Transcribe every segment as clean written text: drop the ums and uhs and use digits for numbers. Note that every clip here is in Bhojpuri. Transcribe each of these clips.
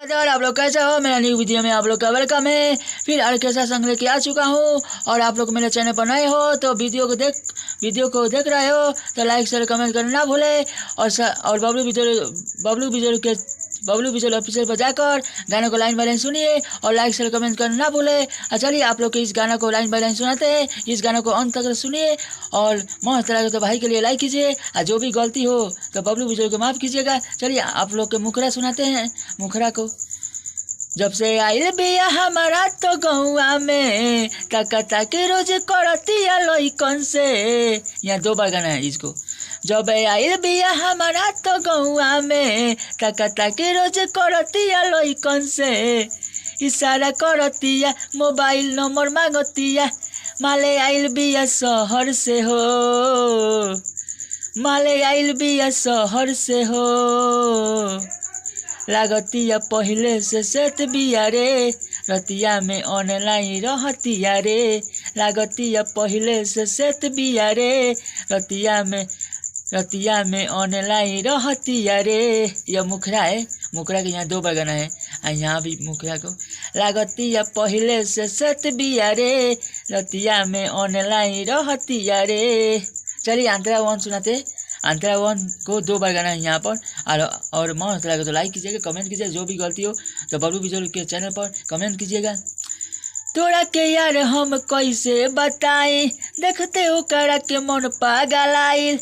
और आप लोग कैसे हो। मेरा न्यू वीडियो में आप लोग का वेलकम है। फिर ऑर्केस्ट्रा संग लेके आ चुका हूँ और आप लोग मेरे चैनल पर नए हो तो वीडियो को देख रहे हो तो लाइक शेयर कमेंट करना ना भूले। और बबलू विजुअल ऑफिशियल पर जाकर गानों को लाइन बाय लाइन सुनिए और लाइक शेयर कमेंट करना ना भूले। चलिए आप लोग के इस गाना को लाइन बाय लाइन सुनाते हैं। इस गाना को अंत तक सुनिए और मस्त लगे तो भाई के लिए लाइक कीजिए और जो भी गलती हो तो बबलू विजुअल को माफ़ कीजिएगा। चलिए आप लोग के मुखरा सुनाते हैं। मुखरा को जब से आइल बिया हमारा तो गौआ में काका के रोज करतिया लइकन से। यहाँ दो बार गाना है इसको। जब आइल बिया हमारा तो गौआ में काका के रोज करतिया लइकन से। इशारा करतिया मोबाइल नंबर मांगतिया माले आइल बिया शहर से हो। माले आइल बिया शहर से हो। लागतिया पहले से सेट बिया रे रतिया में ऑनलाइन रहतिया रे। लागतिया पहले से सेट बिया रे रतिया में ऑनलाइन रहतिया रे। यह मुखरा है। मुखरा के यहाँ दो बार गाना है और यहाँ भी मुखरा को लागतिया पहले से सेट बिया रे रतिया में ऑनलाइन रहतिया रे। चलिए अंतरा वन सुनाते। अंतरा वन को दो बार गाना है यहाँ पर और मस्त लगे तो लाइक कीजिएगा कमेंट कीजिएगा। जो भी गलती हो तो बबलू विजुअल के चैनल पर कमेंट कीजिएगा। तोरा के यार हम कैसे बताई देखते हो करा के मन पागल आइल।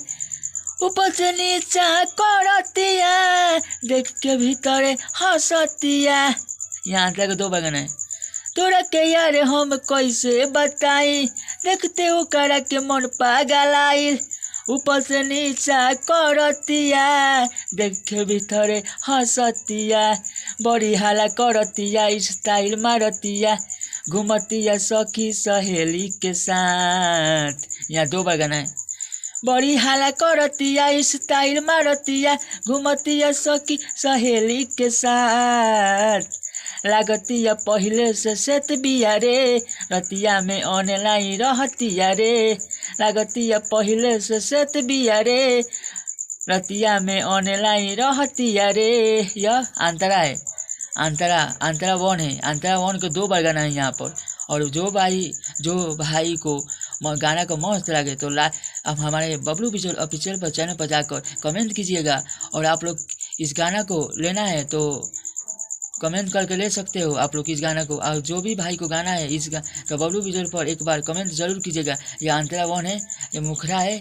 ऊपर से नीचा करतिया देख के भीतर हंसतिया। यहाँ अंतरा को दो बार गाना है। तोरा के यार हम कैसे बताई देखते हो करा के मन पागल आइल। ऊपर से नीचा करतिया देखे भीतरे हंसतिया। बड़ी हाला करतिया स्टाइल मारतिया घूमतिया सखी सहेली के साथ। यहाँ दो बार गाना है। बड़ी हाला करतिया स्टाइल मारतिया घूमतिया सखी सहेली के साथ। लागतिया पहले से सेट बिया रे रतिया में ऑनलाइन रहतिया रे। लागतिया पहले से सेट बिया रे रतिया में ऑनलाइन रहतिया रे। यह अंतरा है। अंतरा वन है। अंतरा वन को दो बार गाना है यहाँ पर। और जो भाई को गाना को मस्त लगे तो अब हमारे बबलू विजुअल ऑफिशियल पर चैनल पर जाकर कमेंट कीजिएगा। और आप लोग इस गाना को लेना है तो कमेंट करके ले सकते हो आप लोग इस गाना को। और जो भी भाई को गाना है तो बबलू विजुअल पर एक बार कमेंट जरूर कीजिएगा। ये अंतरा वन है। ये मुखरा है।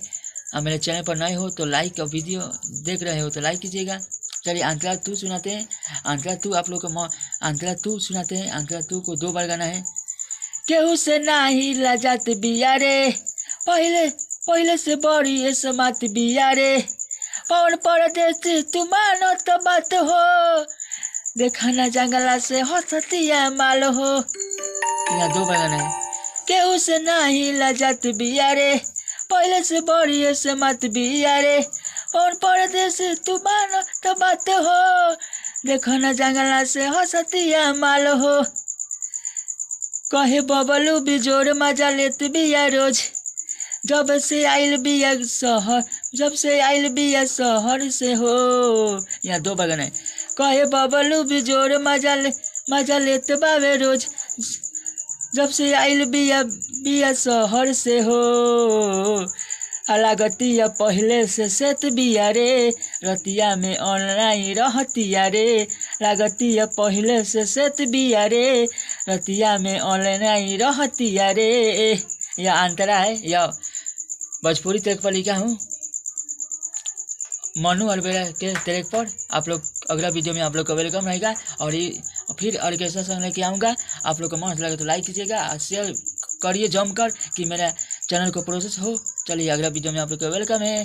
और मेरे चैनल पर नए हो तो लाइक और वीडियो देख रहे हो तो लाइक कीजिएगा। चलिए अंतरा टू सुनाते हैं। अंतरा टू आप लोग को अंतरा टू सुनाते हैं। अंतरा टू को दो बार गाना है। केहू से नाही लजात बिया रे पहले से बड़ी समात बिया रे। पवन परदेसी तू मानो तो बात हो देखना जंगला से हंसतिया माल हो। यहाँ दो बार गाना है। केहू से नाही लजात बिया रे पहले से बड़ी से मत बिया रे। पवन परदेसी तू मानो तो बात हो देखना जंगला से हंसतिया माल हो। कहे बबलू बिजोड़ मजा लेत बिया रोज जब से आइल बिया शहर से हो। यहाँ दो बार गाना है। कहे बबलू बिजोड़ मजा लेत बावे रोज जब से आइल बिया शहर से हो। लागतिया पहले से सेट बिया रे रतिया में ऑनलाइन रहतिया रे। लागतिया पहले से सेट बिया रे रतिया में ऑनलाइन रहतिया रे। यह अंतरा है। यह भोजपुरी ट्रैक पर लिखा हूँ मनु अलबेला के ट्रैक पर। आप लोग अगला वीडियो में आप लोग का वेलकम रहेगा। और फिर ऑर्केस्ट्रा संग लेके आऊँगा। आप लोग को मस्त लगे तो लाइक कीजिएगा और शेयर करिए जमकर कि मेरा चैनल को प्रोसेस हो। चलिए अगला वीडियो में आप लोग का वेलकम है।